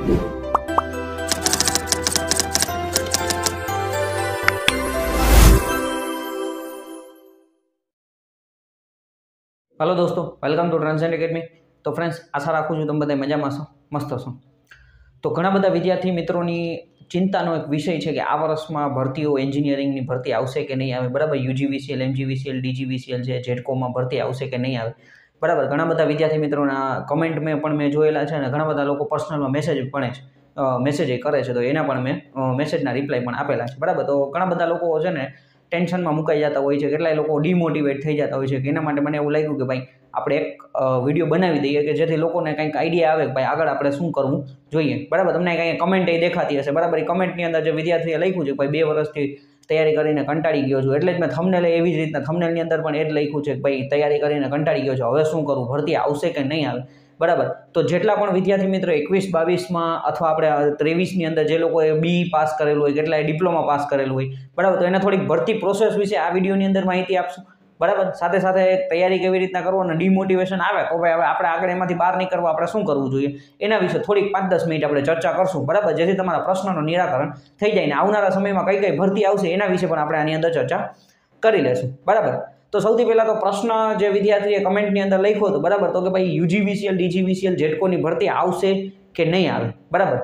Hello दोस्तों, welcome to transcend academy. तो friends, आशा राखું છું તમે બધા મજામાં છો, મસ્ત છો। તો ઘણા બધા વિદ્યાર્થી મિત્રોની ચિંતાનો એક વિષય છે કે આ વર્ષમાં ભરતીઓ એન્જિનિયરિંગની ભરતી આવશે કે નહીં આવે, બરાબર। યુજીવીસીએલ, એમજીવીસીએલ, ડીજીવીસીએલ છે, જેટકોમાં ભરતી આવશે કે નહીં આવે, બરાબર। ઘણા બધા વિદ્યાર્થી મિત્રોના કમેન્ટ મેં જોયેલા છે અને ઘણા બધા લોકો પર્સનલમાં મેસેજ કરે છે, તો એના પણ મેં મેસેજના રિપ્લાય પણ આપેલા છે, બરાબર। તો ઘણા બધા લોકો છે ને ટેન્શનમાં મુકાઈ જતા હોય છે, કેટલાય લોકો ડિમોટિવેટ થઈ જતા હોય છે, કે એના માટે મને એવું લાગ્યું કે ભાઈ આપણે એક વિડીયો બનાવી દઈએ કે જેથી લોકોને કંઈક આઈડિયા આવે કે ભાઈ આગળ આપણે શું કરવું જોઈએ, બરાબર। તમને કંઈ કમેન્ટ એ દેખાતી હશે, બરાબર। એ કમેન્ટની અંદર જે વિદ્યાર્થીએ લખ્યું છે કે ભાઈ 2 વર્ષથી તૈયારી કરીને કંટાળી ગયો છું, એટલે જ મેં થંબનેલ એવી જ રીતના થંબનેલની અંદર પણ એ જ લખ્યું છે કે ભાઈ તૈયારી કરીને કંટાળી ગયો છું, હવે શું કરું, ભરતી આવશે કે નહીં આવે, બરાબર। તો જેટલા પણ વિદ્યાર્થી મિત્રો 21-22માં અથવા આપણે 23ની અંદર જે લોકોએ બી પાસ કરેલું હોય, કેટલાય ડિપ્લોમા પાસ કરેલું હોય, બરાબર, તો એને થોડીક ભરતી પ્રોસેસ વિશે આ વિડીયોની અંદર માહિતી આપશું, બરાબર। સાથે સાથે તૈયારી કેવી રીતના કરવો અને ડિમોટિવેશન આવે તો ભાઈ હવે આપણે આગળ એમાંથી બહાર નીકળવા આપણે શું કરવું જોઈએ એના વિશે થોડીક 5-10 મિનિટ આપણે ચર્ચા કરશું, બરાબર, જેથી તમારા પ્રશ્નોનું નિરાકરણ થઈ જાય ને આવનારા સમયમાં કઈ કઈ ભરતી આવશે એના વિશે પણ આપણે આની અંદર ચર્ચા કરી લેશું, બરાબર। તો સૌથી પહેલા તો પ્રશ્ન જે વિદ્યાર્થીએ કમેન્ટની અંદર લખ્યો હતો, બરાબર, તો કે ભાઈ યુજીવીસીએલ, ડીજીવીસીએલ, જેટકોની ભરતી આવશે કે નહીં આવે, બરાબર।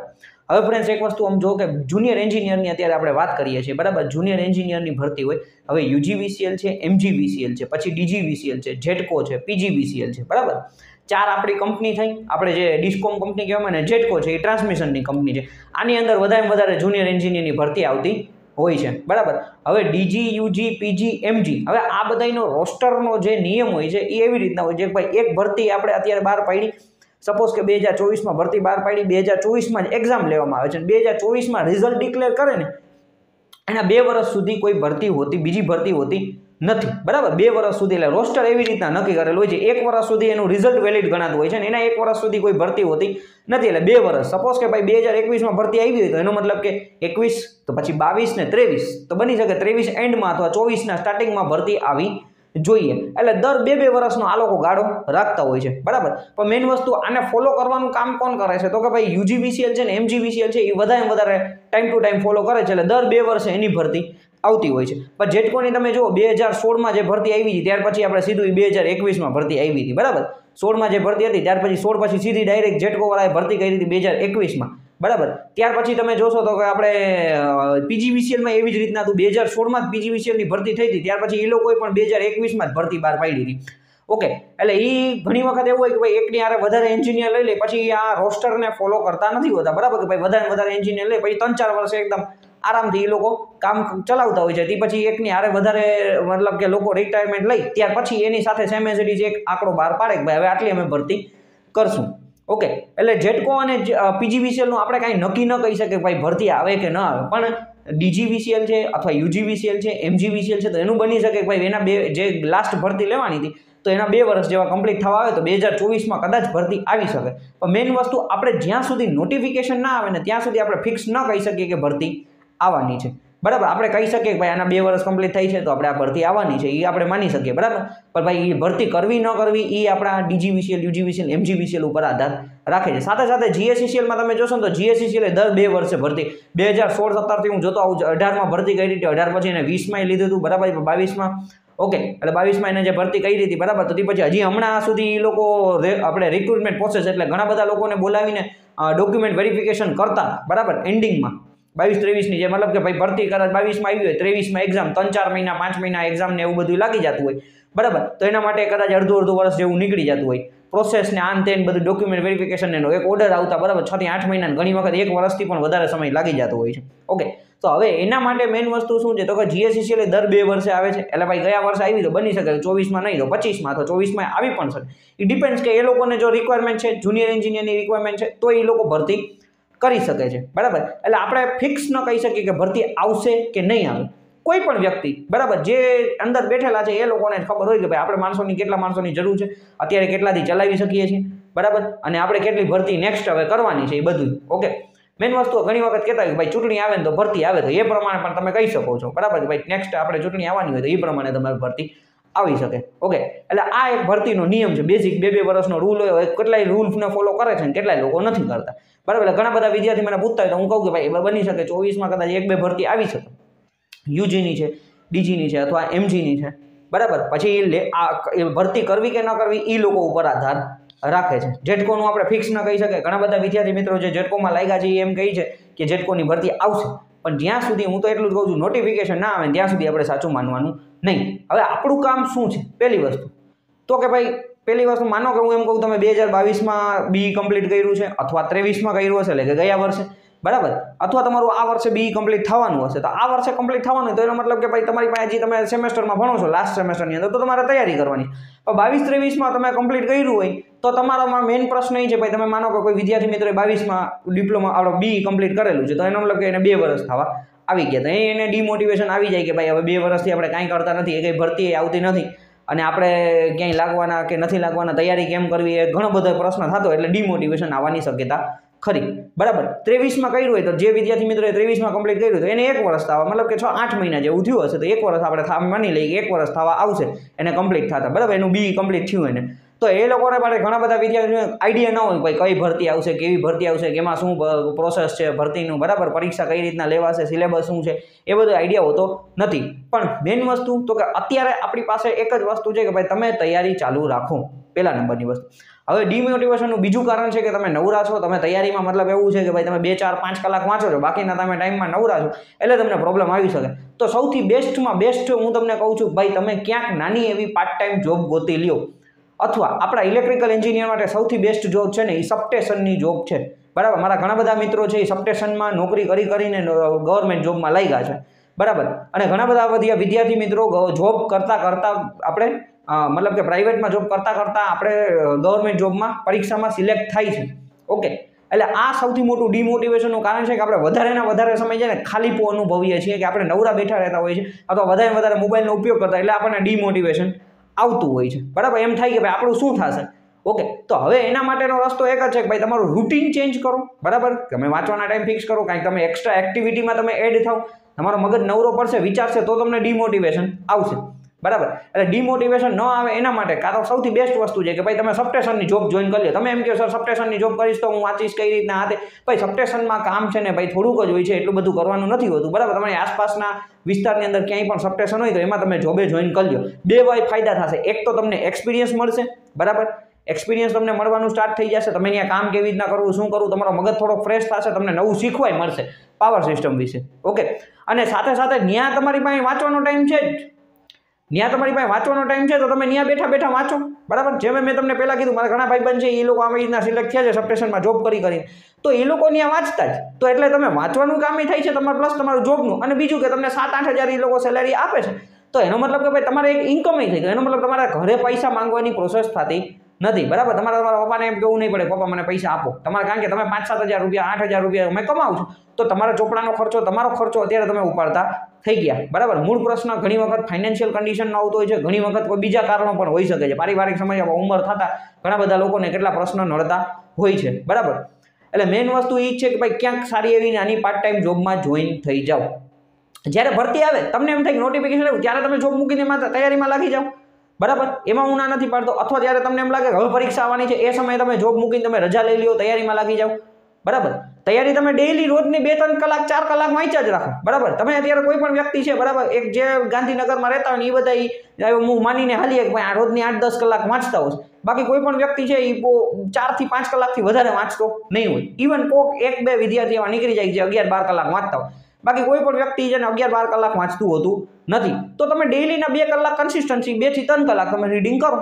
હવે ફ્રેન્ડ્સ એક વસ્તુ આમ જો કે જુનિયર એન્જિનિયરની અત્યારે આપણે વાત કરીએ છીએ, બરાબર, જુનિયર એન્જિનિયરની ભરતી હોય, હવે યુજીવીસીએલ છે, એમજીવીસીએલ છે, પછી ડીજીવીસીએલ છે, જેટકો છે, પીજીવીસીએલ છે, બરાબર। 4 આપણી કંપની થઈ, આપણે જે ડિસ્કોમ કંપની કહેવામાં ને જેટકો છે એ ટ્રાન્સમિશનની કંપની છે, આની અંદર વધારે જુનિયર એન્જિનિયરની ભરતી આવતી હોય છે, બરાબર। હવે ડીજી, યુજી, પીજી, એમજી, હવે આ બધાનો રોસ્ટરનો જે નિયમ હોય છે એ એવી રીતના હોય છે કે ભાઈ એક ભરતી આપણે અત્યારે બહાર પાડી, સપોઝ કે 2024માં ભરતી બહાર પાડી, 2024માં જ એક્ઝામ લેવામાં આવે છે, 2024માં રિઝલ્ટ ડિક્લેર કરે ને એના 2 વર્ષ સુધી કોઈ ભરતી હોતી, બીજી ભરતી હોતી નથી, બરાબર। 2 વર્ષ સુધી એટલે રોસ્ટર એવી રીતના નક્કી કરેલું હોય છે, 1 વર્ષ સુધી એનું રિઝલ્ટ વેલિડ ગણાતું હોય છે અને એના 1 વર્ષ સુધી કોઈ ભરતી હોતી નથી, એટલે 2 વર્ષ। સપોઝ કે ભાઈ 2021માં ભરતી આવી હોય તો એનો મતલબ કે 21, તો પછી 22 ને 23, તો બની શકે 23 એન્ડમાં અથવા 24ના સ્ટાર્ટિંગમાં ભરતી આવી જોઈએ, એટલે દર 2-2 વર્ષનો આ લોકો ગાળો રાખતા હોય છે, બરાબર। પણ મેઇન વસ્તુ આને ફોલો કરવાનું કામ કોણ કરે છે તો કે ભાઈ યુજીવીસીએલ છે ને એમજીવીસીએલ છે એ વધારે ટાઈમ ટુ ટાઈમ ફોલો કરે છે, એટલે દર 2 વર્ષે એની ભરતી આવતી હોય છે। પણ જેટકોની તમે જુઓ 2016માં જે ભરતી આવી હતી ત્યાર પછી આપણે સીધું 2021માં ભરતી આવી હતી, બરાબર। 16માં જે ભરતી હતી ત્યાર પછી 16 પછી સીધી ડાયરેક્ટ જેટકો વાળાએ ભરતી કરી હતી 2021માં, બરાબર। ત્યાર પછી તમે જોશો તો કે આપણે પીજીવીસીએલમાં એવી જ રીતના 2016માં જ પીજીવીસીએલની ભરતી થઈ હતી, ત્યાર પછી એ લોકોએ પણ 2021માં જ ભરતી બહાર પાડી હતી, ઓકે। એટલે એ ઘણી વખત એવું હોય કે ભાઈ એકની આરે વધારે એન્જિનિયર લઈ લે પછી આ રોસ્ટરને ફોલો કરતા નથી હોતા, બરાબર, કે ભાઈ વધારે એન્જિનિયર લે પછી 3-4 વર્ષે એકદમ આરામથી એ લોકો કામ ચલાવતા હોય છે, તે પછી એકની આરે વધારે મતલબ કે લોકો રિટાયરમેન્ટ લઈ ત્યાર પછી એની સાથે સેમ એઝ ઇટ ઇઝ એક આંકડો બહાર પાડે કે ભાઈ હવે આટલી અમે ભરતી કરશું, ઓકે। એટલે જેટકો અને પીજીવીસીએલનું આપણે કાંઈ નક્કી ન કહી શકીએ ભાઈ ભરતી આવે કે ન આવે, પણ ડીજીવીસીએલ છે અથવા યુજીવીસીએલ છે, એમજીવીસીએલ છે, તો એનું બની શકે કે ભાઈ એના જે લાસ્ટ ભરતી લેવાની હતી તો એના 2 વર્ષ જેવા કમ્પ્લીટ થવા આવે તો 2024માં કદાચ ભરતી આવી શકે, પણ મેઇન વસ્તુ આપણે જ્યાં સુધી નોટિફિકેશન ના આવે ને ત્યાં સુધી આપણે ફિક્સ ન કહી શકીએ કે ભરતી આવવાની છે, બરાબર। આપણે કહી શકીએ કે ભાઈ આના 2 વર્ષ કમ્પ્લીટ થઈ છે તો આપણે આ ભરતી આવવાની છે એ આપણે માની શકીએ, બરાબર, પણ ભાઈ એ ભરતી કરવી ન કરવી એ આપણા ડીજીવીસીએલ, યુજીવીસીએલ, એમજીવીસીએલ ઉપર આધાર રાખે છે। સાથે સાથે જીએસસીસીએલમાં તમે જોશો ને તો જીએસસીસીએલ દર 2 વર્ષે ભરતી 2016-17થી હું જોતો આવું 18માં ભરતી કરી હતી, 18 પછી એને 20માં લીધું હતું, બરાબર, 22માં, ઓકે। એટલે 22માં એને જે ભરતી કરી હતી, બરાબર, તો તે પછી હજી હમણાં સુધી એ લોકો આપણે રિક્રુટમેન્ટ પ્રોસેસ એટલે ઘણા બધા લોકોને બોલાવીને ડોક્યુમેન્ટ વેરિફિકેશન કરતા, બરાબર, એન્ડિંગમાં 22-23ની જે મતલબ કે ભાઈ ભરતી કદાચ 22માં આવી હોય, 23માં એક્ઝામ, 3-4 મહિના 5 મહિના એક્ઝામ ને એવું બધું લાગી જતું હોય, બરાબર, તો એના માટે કદાચ અડધું વર્ષ જેવું નીકળી જતું હોય, પ્રોસેસ ને આન તેન બધું ડોક્યુમેન્ટ વેરિફિકેશન એનો એક ઓર્ડર આવતા, બરાબર, 6 થી 8 મહિના ઘણી વખત 1 વર્ષથી પણ વધારે સમય લાગી જતો હોય છે, ઓકે। તો હવે એના માટે મેઇન વસ્તુ શું છે તો કે જીએસસીસીએલ દર 2 વર્ષે આવે છે, એટલે ભાઈ ગયા વર્ષે આવી તો બની શકે 24માં નહીં તો 25માં અથવા 24માં આવી પણ શકે, એ ડિપેન્ડ્સ કે એ લોકોને જો રિક્વાયરમેન્ટ છે, જુનિયર એન્જિનિયરની રિક્વાયરમેન્ટ છે તો એ લોકો ભરતી કરી શકે છે, બરાબર। એટલે આપણે ફિક્સ ન કહી શકીએ કે ભરતી આવશે કે નહીં આવે, કોઈ પણ વ્યક્તિ, બરાબર, જે અંદર બેઠેલા છે એ લોકોને ખબર હોય કે ભાઈ આપણે કેટલા માણસોની જરૂર છે, અત્યારે કેટલાથી ચલાવી શકીએ છીએ, બરાબર, અને આપણે કેટલી ભરતી નેક્સ્ટ હવે કરવાની છે એ બધું, ઓકે। મેઇન વસ્તુ ઘણી વખત કહેતા હોય કે ભાઈ ચૂંટણી આવે ને તો ભરતી આવે તો એ પ્રમાણે પણ તમે કહી શકો છો, બરાબર, કે ભાઈ નેક્સ્ટ આપણે ચૂંટણી આવવાની હોય તો એ પ્રમાણે તમારી ભરતી આવી શકે. ઓકે, એટલે આ એક ભરતીનો નિયમ છે, બેઝિક 2-2 વર્ષનો રૂલ હોય, કેટલાય રૂલ્સને ફોલો કરે છે અને કેટલાય લોકો નથી કરતા. બરાબર, એટલે ઘણા બધા વિદ્યાર્થી મને પૂછતા હોય તો હું કહું કે ભાઈ બની શકે 24માં કદાચ 1-2 ભરતી આવી શકે, યુજીની છે, ડીજીની છે અથવા એમજીની છે. બરાબર, પછી ભરતી કરવી કે ન કરવી એ લોકો ઉપર આધાર રાખે છે. જેટકોનું આપણે ફિક્સ ન કહી શકે. ઘણા બધા વિદ્યાર્થી મિત્રો જે જેટકોમાં લાગ્યા છે એમ કહી છે કે જેટકોની ભરતી આવશે, પણ જ્યાં સુધી હું તો એટલું જ કહું છું નોટિફિકેશન ના આવે ત્યાં સુધી આપણે સાચું માનવાનું નહીં. હવે આપણું કામ શું છે? પહેલી વસ્તુ તો કે ભાઈ પહેલી વસ્તુ માનો કે હું એમ કહું તમે 2022માં BE કમ્પ્લીટ કર્યું છે અથવા 23માં કર્યું હશે, એટલે કે ગયા વર્ષે, બરાબર, અથવા તમારું આ વર્ષે BE કમ્પ્લીટ થવાનું હશે, તો આ વર્ષે કમ્પ્લીટ થવાનું તો એનો મતલબ કે ભાઈ તમારી પાસે હજી તમે સેમેસ્ટરમાં ભણો છો, લાસ્ટ સેમેસ્ટરની અંદર, તો તમારે તૈયારી કરવાની. પણ 22-23માં તમે કમ્પ્લીટ કર્યું હોય તો તમારામાં મેઇન પ્રશ્ન એ છે ભાઈ તમે માનો કે કોઈ વિદ્યાર્થી મિત્રોએ 22માં ડિપ્લોમા આપણે BE કમ્પ્લીટ કરેલું છે, તો એનો મતલબ કે એને 2 વર્ષ થવા આવી ગયા, તો એને ડિમોટિવેશન આવી જાય કે ભાઈ હવે 2 વર્ષથી આપણે કાંઈ કરતા નથી, એ કંઈ ભરતી આવતી નથી અને આપણે ક્યાંય લાગવાના કે નથી લાગવાના, તૈયારી કેમ કરવી, એ ઘણો બધો પ્રશ્ન થતો, એટલે ડિમોટિવેશન આવવાની શક્યતા ખરી. બરાબર, 23માં કર્યું હોય તો જે વિદ્યાર્થી મિત્રોએ 23માં કમ્પ્લીટ કર્યું તો એને 1 વર્ષ થવા, મતલબ કે 6-8 મહિના જેવું થયું હશે, તો 1 વર્ષ આપણે માની લઈએ કે 1 વર્ષ થવા આવશે એને કમ્પ્લીટ થતા. બરાબર, એનું BE કમ્પ્લીટ થયું એને, તો એ લોકોને માટે ઘણા બધા વિદ્યાર્થીઓને આઈડિયા ન હોય ભાઈ કઈ ભરતી આવશે, કેવી ભરતી આવશે, કેમાં શું પ્રોસેસ છે ભરતીનું, બરાબર, પરીક્ષા કઈ રીતના લેવાશે, સિલેબસ શું છે, એ બધો આઈડિયા હોતો નથી. પણ મેઇન વસ્તુ તો કે અત્યારે આપણી પાસે એક જ વસ્તુ છે કે ભાઈ તમે તૈયારી ચાલુ રાખો, પહેલા નંબરની વસ્તુ. હવે ડિમોટિવેશનનું બીજું કારણ છે કે તમે નવરા છો, તમે તૈયારીમાં મતલબ એવું છે કે ભાઈ તમે 2, 4, 5 કલાક વાંચો છો, બાકીના તમે ટાઈમમાં નવરા છો, એટલે તમને પ્રોબ્લેમ આવી શકે. તો સૌથી બેસ્ટમાં બેસ્ટ હું તમને કહું છું ભાઈ તમે ક્યાંક નાની એવી પાર્ટ ટાઈમ જોબ ગોતી લ્યો, અથવા આપણા ઇલેક્ટ્રિકલ એન્જિનિયર માટે સૌથી બેસ્ટ જોબ છે ને એ સબસ્ટેશનની જોબ છે. બરાબર, મારા ઘણા બધા મિત્રો છે એ સબસ્ટેશનમાં નોકરી કરીને ગવર્મેન્ટ જોબમાં લાગ્યા છે. બરાબર, અને ઘણા બધા વિદ્યાર્થી મિત્રો જોબ કરતાં આપણે મતલબ કે પ્રાઇવેટમાં જોબ કરતાં આપણે ગવર્મેન્ટ જોબમાં પરીક્ષામાં સિલેક્ટ થાય છે. ઓકે, એટલે આ સૌથી મોટું ડિમોટિવેશનનું કારણ છે કે આપણે વધારે સમય છે ને ખાલીપો અનુભવીએ છીએ, કે આપણે નવરા બેઠા રહેતા હોઈએ છીએ અથવા વધારે મોબાઈલનો ઉપયોગ કરતા, એટલે આપણને ડિમોટિવેશન આવતું હોય છે. બરાબર, એમ થાય કે ભાઈ આપણું શું થશે. ઓકે, તો હવે એના માટેનો રસ્તો એક જ છે કે ભાઈ તમારું રૂટીન ચેન્જ કરો. બરાબર, તમે વાંચવાના ટાઈમ ફિક્સ કરો, કાંઈક તમે એક્સ્ટ્રા એક્ટિવિટીમાં તમે એડ થાવ, તમારો મગજ નવરો પડશે, વિચારશે, તો તમને ડિમોટિવેશન આવશે. બરાબર, એટલે ડિમોટિવેશન ન આવે એના માટે કાં તો સૌથી બેસ્ટ વસ્તુ છે કે ભાઈ તમે સબસ્ટેશનની જોબ જોઈન કરી લો. તમે એમ કહો સર સબસ્ટેશનની જોબ કરીશ તો હું વાંચીશ કઈ રીતના, હાથે ભાઈ સબસ્ટેશનમાં કામ છે ને ભાઈ થોડુંક જ હોય છે, એટલું બધું કરવાનું નથી હોતું. બરાબર, તમારી આસપાસના વિસ્તારની અંદર ક્યાંય પણ સબસ્ટેશન હોય તો એમાં તમે જોબે જોઈન કરી લો. 2 ફાયદા થશે. એક તો તમને એક્સપિરિયન્સ મળશે. બરાબર, એક્સપિરિયન્સ તમને મળવાનું સ્ટાર્ટ થઈ જશે, તમે અહીંયા કામ કેવી રીતના કરવું, શું કરવું, તમારો મગજ થોડો ફ્રેશ થશે, તમને નવું શીખવાય મળશે પાવર સિસ્ટમ વિશે. ઓકે, અને સાથે ત્યાં તમારી પાસે વાંચવાનો ટાઈમ છે જ, ત્યાં તમારી પાસે વાંચવાનો ટાઈમ છે તો તમે ત્યાં બેઠા વાંચો. બરાબર, જેમ મેં તમને પહેલાં કીધું, મારા ઘણા ભાઈબંધ છે એ લોકો આવી રીતના સિલેક્ટ થયા છે સબસ્ટેશનમાં જોબ કરીને, તો એ લોકો ત્યાં વાંચતા જ, તો એટલે તમે વાંચવાનું કામ થાય છે તમારું, પ્લસ તમારું જોબનું, અને બીજું કે તમને 7-8 હજાર એ લોકો સેલેરી આપે છે, તો એનો મતલબ કે ભાઈ તમારે એક ઇન્કમ થઈ ગયો. એનો મતલબ તમારા ઘરે પૈસા માંગવાની પ્રોસેસ થતી નથી. બરાબર, તમારા પપ્પાને એમ કહેવું નહીં પડે પપ્પા મને પૈસા આપો, તમારે કારણ કે તમે 5-7 હજાર રૂપિયા 8 હજાર રૂપિયા અમે કમાવું છું, તો તમારા ચોપડાનો ખર્ચો, તમારો ખર્ચો અત્યારે તમે ઉપાડતા થઈ ગયા. બરાબર, મૂળ પ્રશ્ન ઘણી વખત ફાઇનાન્શિયલ કન્ડિશનનો આવતો હોય છે, ઘણી વખત કોઈ બીજા કારણો પણ હોઈ શકે છે. પારિવારિક સમસ્યા, ઉંમર થતા ઘણા બધા લોકોને કેટલા પ્રશ્નો નડતા હોય છે. બરાબર, એટલે મેઇન વસ્તુ એ જ છે કે ભાઈ ક્યાંક સારી એવી નાની પાર્ટ ટાઈમ જોબમાં જોઈન થઈ જાઓ. જ્યારે ભરતી આવે તમને એમ થાય કે નોટિફિકેશન આવ્યું ત્યારે તમે જોબ મૂકીને તૈયારીમાં લાગી જાઓ. બરાબર, એમાં હું ના નથી પાડતો. અથવા જ્યારે તમને એમ લાગે હવે પરીક્ષા આવવાની છે એ સમયે તમે જોબ મૂકીને તમે રજા લઈ લો, તૈયારીમાં લાગી જાઓ. બરાબર, તૈયારી તમે ડેઈલી રોજની 2-3 કલાક 4 કલાક વાંચ્યા જ રાખો. બરાબર, તમે અત્યારે કોઈ પણ વ્યક્તિ છે, બરાબર, એક જે ગાંધીનગરમાં રહેતા હોય ને એ બધા હું માનીને હાલીએ કે ભાઈ આ રોજની 8-10 કલાક વાંચતા હોય. બાકી કોઈ પણ વ્યક્તિ છે એ 4 થી 5 કલાકથી વધારે વાંચતો નહીં હોય. ઇવન કોક 1-2 વિદ્યાર્થી એવા નીકળી જાય જે 11-12 કલાક વાંચતા હોય. બાકી કોઈ પણ વ્યક્તિ છે ને 11-12 કલાક વાંચતું હોતું નથી. તો તમે ડેઈલીના 2 કલાક કન્સિસ્ટન્સી 2 થી 3 કલાક તમે રીડિંગ કરો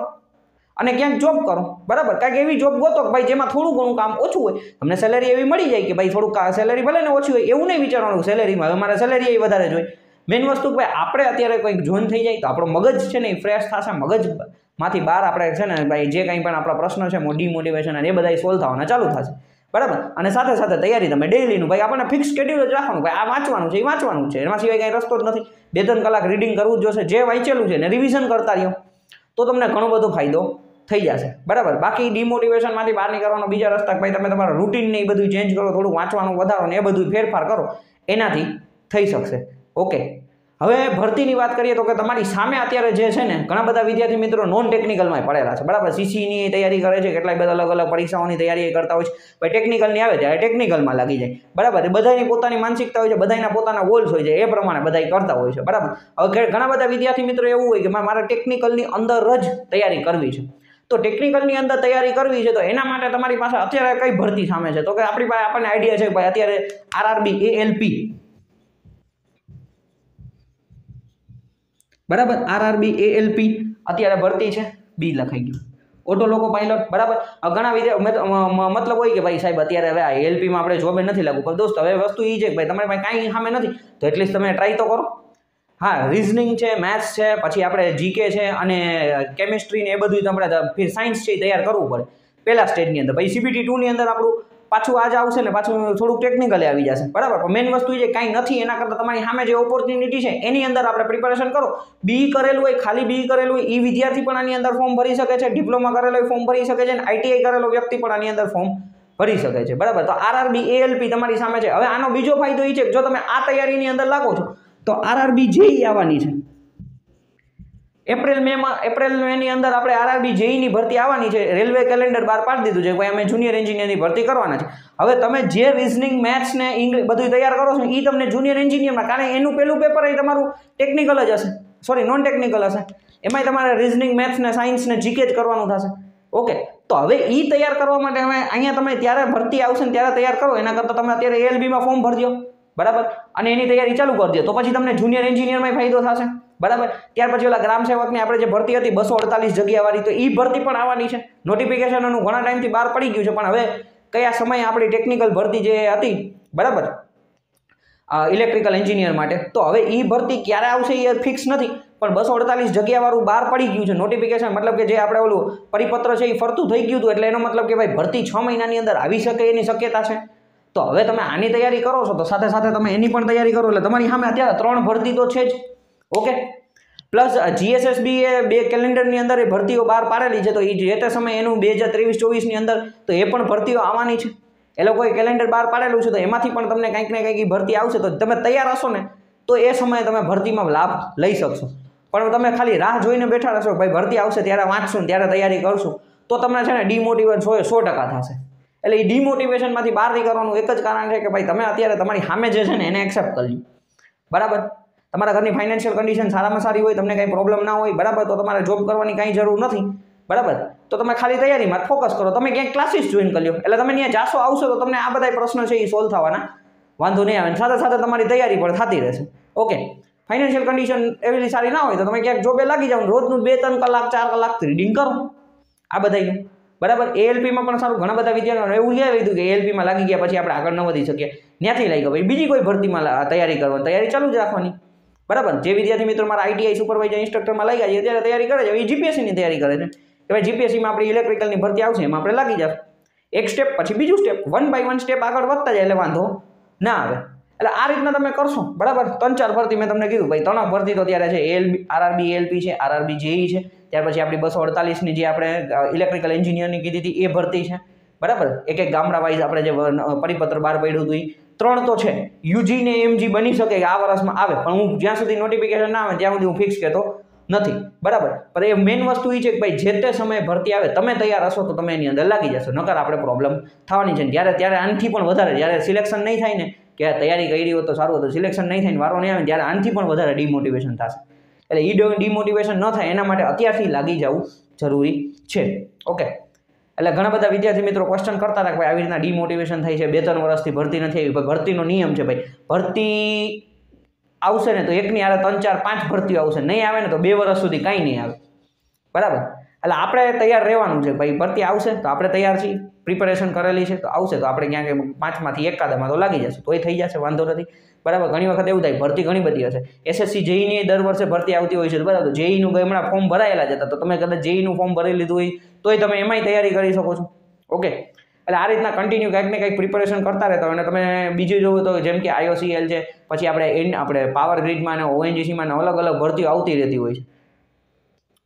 અને ક્યાંક જોબ કરો. બરાબર, કાંઈક એવી જોબ ગોતો કે ભાઈ જેમાં થોડું ઘણું કામ ઓછું હોય, તમને સેલેરી એવી મળી જાય કે ભાઈ થોડુંક સેલેરી ભલે ને ઓછી હોય, એવું નહીં વિચારવાનું સેલેરીમાં હવે મારે સેલેરી એ વધારે જોઈએ. મેઇન વસ્તુ કે ભાઈ આપણે અત્યારે કંઈક જોઈન થઈ જાય તો આપણો મગજ છે ને એ ફ્રેશ થશે, મગજમાંથી બહાર આપણે છે ને ભાઈ જે કંઈ પણ આપણા પ્રશ્નો છે ડિમોટિવેશન અને એ બધા સોલ્વ થવાના ચાલુ થશે. બરાબર, અને સાથે તૈયારી તમે ડેઈલીનું ભાઈ આપણને ફિક્સ શેડ્યુલ જ રાખવાનું, ભાઈ આ વાંચવાનું છે એ વાંચવાનું છે, એમાં સિવાય કાંઈ રસ્તો જ નથી. 2-3 કલાક રીડિંગ કરવું જ જોશે, જે વાંચેલું છે ને રિવિઝન કરતા રહ્યો તો તમને ઘણો બધો ફાયદો થઈ જશે. બરાબર, બાકી ડિમોટિવેશનમાંથી બહાર નીકળવાનો બીજા રસ્તા ભાઈ તમે તમારા રૂટીનને એ બધું ચેન્જ કરો, થોડું વાંચવાનું વધારો ને એ બધું ફેરફાર કરો, એનાથી થઈ શકશે. ઓકે, હવે ભરતીની વાત કરીએ તો કે તમારી સામે અત્યારે જે છે ને ઘણા બધા વિદ્યાર્થી મિત્રો નોન ટેકનિકલમાં પડેલા છે, બરાબર. સીસીની તૈયારી કરે છે, કેટલાય બધા અલગ અલગ પરીક્ષાઓની તૈયારી કરતા હોય છે, ભાઈ ટેકનિકલની આવે ત્યારે ટેકનિકલમાં લાગી જાય, બરાબર. બધાની પોતાની માનસિકતા હોય છે, બધાના પોતાના ગોલ્સ હોય છે, એ પ્રમાણે બધા કરતા હોય છે, બરાબર. હવે ઘણા બધા વિદ્યાર્થી મિત્રો એવું હોય કે મારે ટેકનિકલની અંદર જ તૈયારી કરવી છે. તો ટેકનિકલની અંદર તૈયારી કરવી છે તો એના માટે તમારી પાસે અત્યારે કઈ ભરતી સામે છે? તો કે આપણી પાસે આપણને આઈડિયા છે કે ભાઈ અત્યારે આરઆરબી એએલપી, બરાબર. આરઆરબી એએલપી અત્યારે ભરતી છે, બી લખાઈ ગયું, ઓટો લોકો પાયલોટ, બરાબર. ઘણા મતલબ હોય કે ભાઈ સાહેબ અત્યારે હવે આ એએલપીમાં આપણે જોબે નથી લાગવું, પણ દોસ્ત હવે વસ્તુ એ છે કે ભાઈ તમારી પાસે કાંઈ સામે નથી તો એટલીસ્ટ તમે ટ્રાય તો કરો. હા, રિઝનિંગ છે, મેથ્સ છે, પછી આપણે જીકે છે અને કેમિસ્ટ્રી ને એ બધું આપણે સાયન્સ છે એ તૈયાર કરવું પડે પહેલા સ્ટેજની અંદર. પછી CBT 2 ની અંદર આપણું પાછું આજ આવશે ને પાછું થોડુંક ટેકનિકલી આવી જશે, બરાબર. પણ મેઇન વસ્તુ એ છે કાંઈ નથી એના કરતાં તમારી સામે જે ઓપોર્ચ્યુનિટી છે એની અંદર આપણે પ્રિપેરેશન કરો. બી કરેલું હોય, ખાલી બી કરેલું હોય એ વિદ્યાર્થી પણ આની અંદર ફોર્મ ભરી શકે છે, ડિપ્લોમા કરેલો હોય ફોર્મ ભરી શકે છે, અને આઈટીઆઈ કરેલો વ્યક્તિ પણ આની અંદર ફોર્મ ભરી શકે છે, બરાબર. તો આરઆરબી એએલપી તમારી સામે છે. હવે આનો બીજો ફાયદો એ છે કે જો તમે આ તૈયારીની અંદર લાગો છો તો આરઆરબી જેઈ આવવાની છે એપ્રિલ મેની અંદર આપણે આરઆરબી જેઈની ભરતી આવવાની છે. રેલવે કેલેન્ડર બહાર પાડી દીધું છે ભાઈ અમે જુનિયર એન્જિનિયરની ભરતી કરવાના છે. હવે તમે જે રિઝનિંગ, મેથ્સ ને ઇંગ્લિશ બધું તૈયાર કરો છો એ તમને જુનિયર એન્જિનિયરમાં, કારણ એનું પહેલું પેપર એ તમારું ટેકનિકલ જ હશે, સોરી નોન ટેકનિકલ હશે, એમાંય તમારે રિઝનિંગ, મેથ્સ ને સાયન્સ ને જીકે જ કરવાનું થશે, ઓકે. તો હવે એ તૈયાર કરવા માટે હવે અહીંયા તમે ત્યારે ભરતી આવશે ને ત્યારે તૈયાર કરો એના કરતાં તમે અત્યારે એએલબીમાં ફોર્મ ભરજો, બરાબર, અને એની તૈયારી ચાલુ કરી દો તો પછી તમને જુનિયર એન્જિનિયરમાં ફાયદો થશે, બરાબર. ત્યાર પછી ઓલા ગ્રામ સેવકની આપણે જે ભરતી હતી 248 જગ્યાવાળી, તો એ ભરતી પણ આવવાની છે. નોટિફિકેશનનું ઘણા ટાઈમથી બહાર પડી ગયું છે, પણ હવે કયા સમયે આપણી ટેકનિકલ ભરતી જે હતી, બરાબર, ઇલેક્ટ્રિકલ એન્જિનિયર માટે, તો હવે એ ભરતી ક્યારે આવશે એ ફિક્સ નથી, પણ 248 જગ્યાવાળું બહાર પડી ગયું છે નોટિફિકેશન. મતલબ કે જે આપણે ઓલું પરિપત્ર છે એ ફરતું થઈ ગયું હતું, એટલે એનો મતલબ કે ભાઈ ભરતી 6 મહિનાની અંદર આવી શકે એની શક્યતા છે. તો હવે તમે આની તૈયારી કરો છો તો સાથે સાથે તમે એની પણ તૈયારી કરો, એટલે તમારી સામે અત્યારે 3 ભરતી તો છે જ, ઓકે. પ્લસ જીએસએસબી એ 2 કેલેન્ડરની અંદર એ ભરતીઓ બહાર પાડેલી છે, તો એ જે તે સમયે એનું 2023-24ની અંદર તો એ પણ ભરતીઓ આવવાની છે. એ લોકોએ કેલેન્ડર બહાર પાડેલું છે, તો એમાંથી પણ તમને કંઈક ને કંઈક ભરતી આવશે. તો તમે તૈયાર હશો ને તો એ સમયે તમે ભરતીમાં લાભ લઈ શકશો. પણ તમે ખાલી રાહ જોઈને બેઠા રહેશો ભાઈ ભરતી આવશે ત્યારે વાંચશું ને ત્યારે તૈયારી કરશું, તો તમને છે ને ડિમોટિવેટ 100% થશે. એટલે એ ડિમોટિવેશનમાંથી બહાર નીકળવાનું એક જ કારણ છે કે ભાઈ તમે અત્યારે તમારી સામે જે છે ને એને એક્સેપ્ટ કરજો, બરાબર. તમારા ઘરની ફાઇનાન્શિયલ કન્ડિશન સારામાં સારી હોય, તમને કંઈ પ્રોબ્લેમ ના હોય, બરાબર, તો તમારે જોબ કરવાની કાંઈ જરૂર નથી, બરાબર. તો તમે ખાલી તૈયારીમાં ફોકસ કરો, તમે ક્યાંક ક્લાસીસ જોઈન કરી લો, એટલે તમે ત્યાં જાશો આવશો તો તમને આ બધા પ્રશ્નો છે એ સોલ્વ થવાના, વાંધો નહીં આવે. સાથે સાથે તમારી તૈયારી પણ થતી રહેશે, ઓકે. ફાઇનાન્શિયલ કન્ડિશન એવી સારી ના હોય તો તમે ક્યાંક જોબે લાગી જાઓ, રોજનું 2-3 કલાક 4 કલાક રીડિંગ કરો આ બધાનું, બરાબર. એએલપીમાં પણ સારું, ઘણા બધા વિદ્યાર્થીઓ એવું યાદ લીધું કે એએલપીમાં લાગી ગયા પછી આપણે આગળ ન વધી શકીએ, ત્યાંથી લાગી ગયો ભાઈ બીજી કોઈ ભરતીમાં તૈયારી કરવાની, તૈયારી ચાલુ જ રાખવાની, બરાબર. જે વિદ્યાર્થી મિત્રો મારા આઈટીઆઈ સુપરવાઇઝર ઇન્સ્ટ્રક્ટરમાં લાગ્યા છે અત્યારે તૈયારી કરે છે, એ જીપીએસસીની તૈયારી કરે છે કે ભાઈ જીપીએસસીમાં આપણી ઇલેક્ટ્રિકલની ભરતી આવશે, એમાં આપણે લાગી જશે. એક સ્ટેપ પછી બીજું સ્ટેપ, 1 by 1 સ્ટેપ આગળ વધતા જાય એટલે વાંધો ના આવે. એટલે આ રીતના તમે કરશો, બરાબર. 3-4 ભરતી મેં તમને કીધું ભાઈ 3 ભરતી તો ત્યારે છે, આરઆરબી એએલપી છે, આરઆરબી જેઈ છે, ત્યાર પછી આપણી 248ની જે આપણે ઇલેક્ટ્રિકલ એન્જિનિયરની કીધી હતી એ ભરતી છે, બરાબર. એક ગામડા વાઇઝ આપણે જે પરિપત્ર બહાર પડ્યું હતું એ 3 તો છે. યુજી ને એમજી બની શકે કે આ વર્ષમાં આવે, પણ હું જ્યાં સુધી નોટિફિકેશન ના આવે ત્યાં સુધી હું ફિક્સ કહેતો નથી, બરાબર. પણ એ મેઇન વસ્તુ એ છે કે ભાઈ જે તે સમયે ભરતી આવે તમે તૈયાર હશો તો તમે એની અંદર લાગી જશો, નકર આપણે પ્રોબ્લેમ થવાની છે. ત્યારે આનથી પણ વધારે જ્યારે સિલેક્શન નહીં થાય ને કે તૈયારી કરી હોય તો સારું હતું, સિલેક્શન નહીં થાય વારો નહીં આવે ત્યારે આનથી પણ વધારે ડિમોટિવેશન થશે. એટલે એ ડિમોટિવેશન ન થાય એના માટે અત્યારથી લાગી જવું જરૂરી છે, ઓકે. એટલે ઘણા બધા વિદ્યાર્થી મિત્રો ક્વેશ્ચન કરતા હતા કે ભાઈ આવી રીતના ડિમોટિવેશન થાય છે, 2-3 વર્ષથી ભરતી નથી આવી. ભાઈ ભરતીનો નિયમ છે ભાઈ, ભરતી આવશે ને તો એકની આરે 3-4-5 ભરતીઓ આવશે, નહીં આવે ને તો 2 વર્ષ સુધી કાંઈ નહીં આવે, બરાબર. એટલે આપણે તૈયાર રહેવાનું છે ભાઈ, ભરતી આવશે તો આપણે તૈયાર છીએ, પ્રિપેરેશન કરેલી છે, તો આવશે તો આપણે ક્યાંક 5માંથી એકાદમાં તો લાગી જશે, તોય થઈ જશે, વાંધો નથી, બરાબર. ઘણી વખત એવું થાય ભરતી ઘણી બધી હશે, એસએસસી જેઈની દર વર્ષે ભરતી આવતી હોય છે, બરાબર. જેઈનું હમણાં ફોર્મ ભરાયેલા જ હતા, તો તમે કદાચ જેઈનું ફોર્મ ભરી લીધું હોય તોય તમે એમાંય તૈયારી કરી શકો છો, ઓકે. એટલે આ રીતના કન્ટિન્યુ કંઈક ને કંઈક પ્રિપેરેશન કરતા રહેતા હોય. અને તમે બીજું જોવું તો જેમ કે આઈઓસીએલ છે, પછી આપણે પાવર ગ્રીડમાં અને ઓએનજીસીમાં અલગ અલગ ભરતીઓ આવતી રહેતી હોય છે,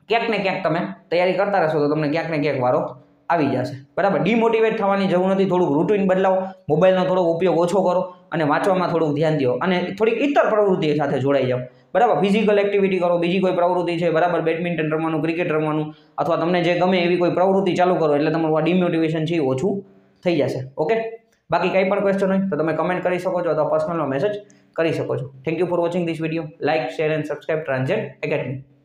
ક્યાંક ને ક્યાંક તમે તૈયારી કરતા રહેશો તો તમને ક્યાંક ને ક્યાંક વારો આવી જશે. બરાબર, ડિમોટિવેટ થવાની જરૂર નથી. થોડુંક રૂટીન બદલાવો, મોબાઈલનો થોડો ઉપયોગ ઓછો કરો અને વાંચવામાં થોડુંક ધ્યાન દો અને થોડીક ઇતર પ્રવૃત્તિ સાથે જોડાઈ જાઓ. બરાબર, ફિઝિકલ એક્ટિવિટી કરો, બીજી કોઈ પ્રવૃત્તિ છે, બરાબર, બેડમિન્ટન રમવાનું, ક્રિકેટ રમવાનું, અથવા તમને જે ગમે એવી કોઈ પ્રવૃત્તિ ચાલુ કરો એટલે તમારું આ ડિમોટિવેશન છે એ ઓછું થઈ જશે. ઓકે, બાકી કંઈ પણ ક્વેશ્ચન હોય તો તમે કમેન્ટ કરી શકો છો અથવા પર્સનલમાં મેસેજ કરી શકો છો. Thank you for watching this video. Like, share and subscribe Transact academy.